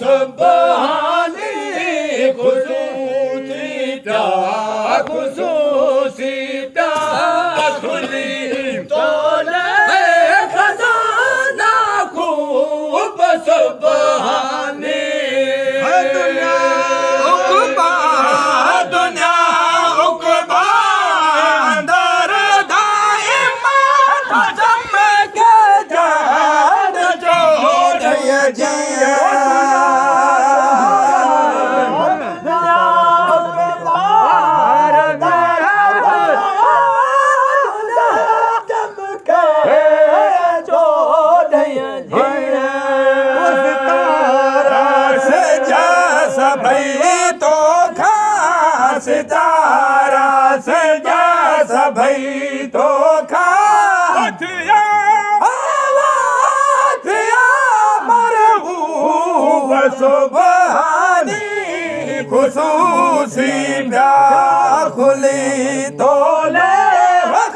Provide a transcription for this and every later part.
सुभाणे ख़ुशूसीता खुली तोले खजाना खूब सुभाणे सितारा सजा सभई तो खा हथिया मरहूब सुभानी ख़ुशूसी प्या खुली तोले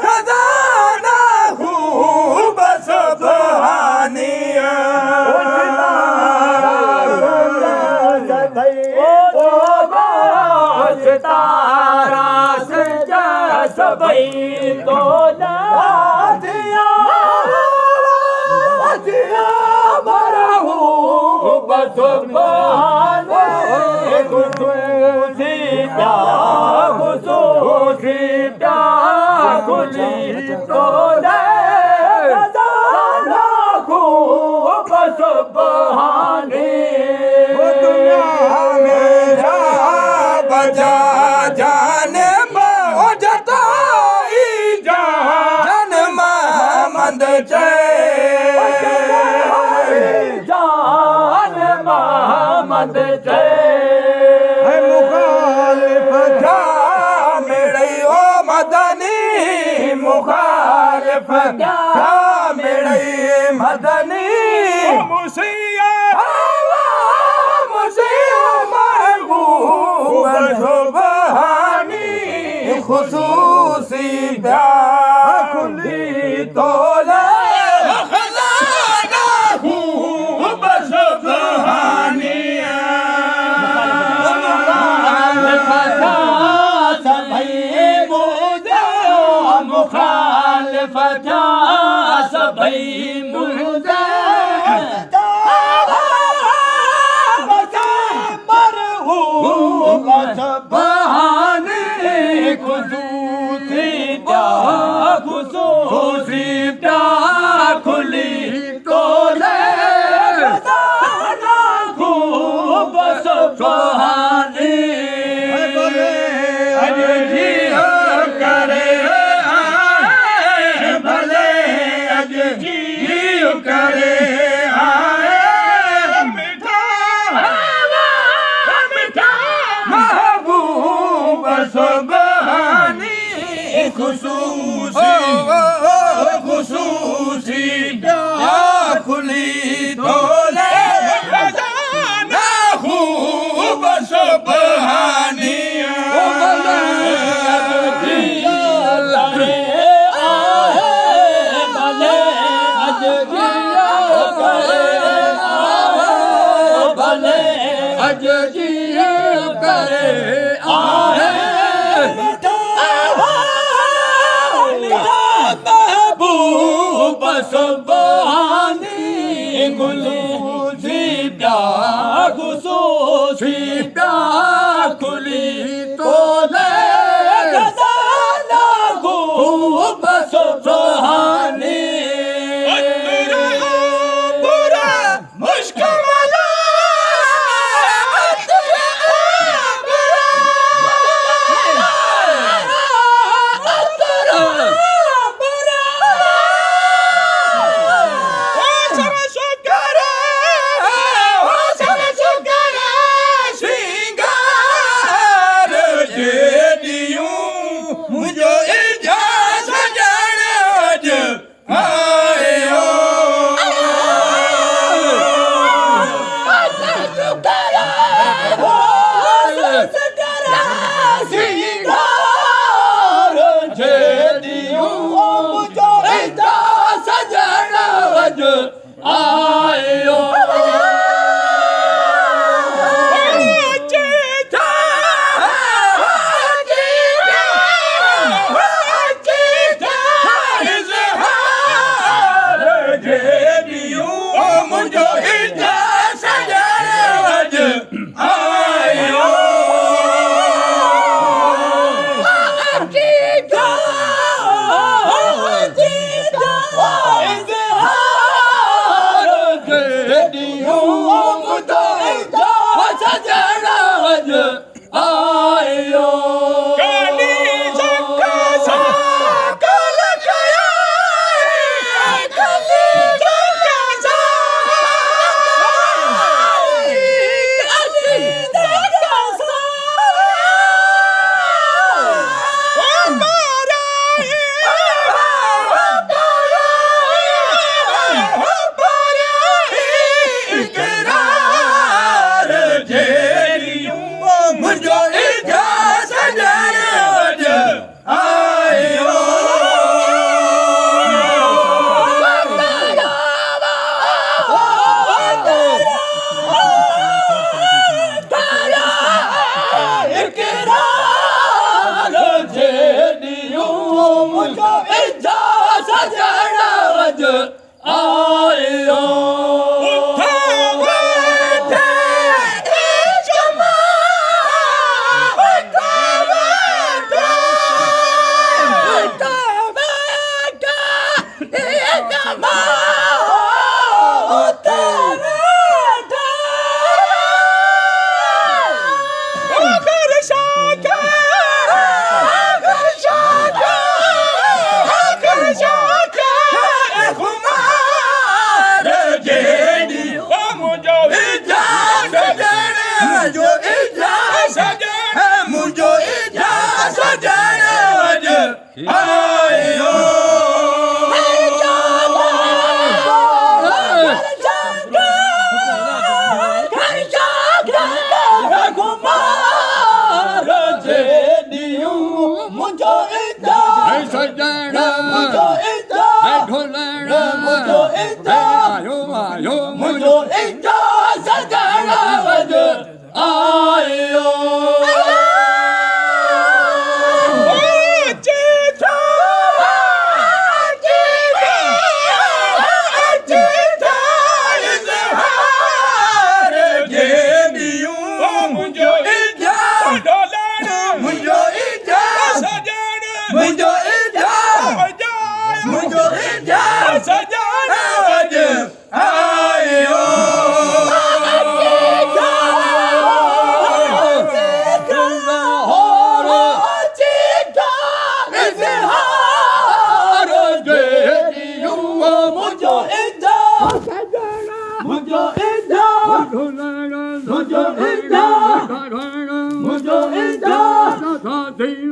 खजाना खूब सुभानी सितारा सजा सभई तो हथिया मरहूब सुभाने ख़ुशूसी प्या खुली तोले खजाना खूब सुभाने बजा जाने जताई जान महमद जान महमद मुखालिफ था मेरे ओ मदनी मुखालिफ था मेरे मदनी मुसिया सुभानी ख़ुशूसी प्या खुली तोले खजाना खूब सुभानी मुखालिफत सभई मुझे सुभाने ख़ुशूसी प्या खुली तोले खजाना खूब सुभाने अज जियो करे भले अज जियो करे सुभानी ख़ुशूसी प्या खुली तोले खजाना खूब सुभानी अज जियो करे महबूब सुभानी ख़ुशूसी प्या खुली तोले खजाना खूब सुभानी मुझो इजाज़त सजना वज आयो काली जक्का सा कल कया काली जक्का सा काली जक्का सा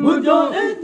मुझो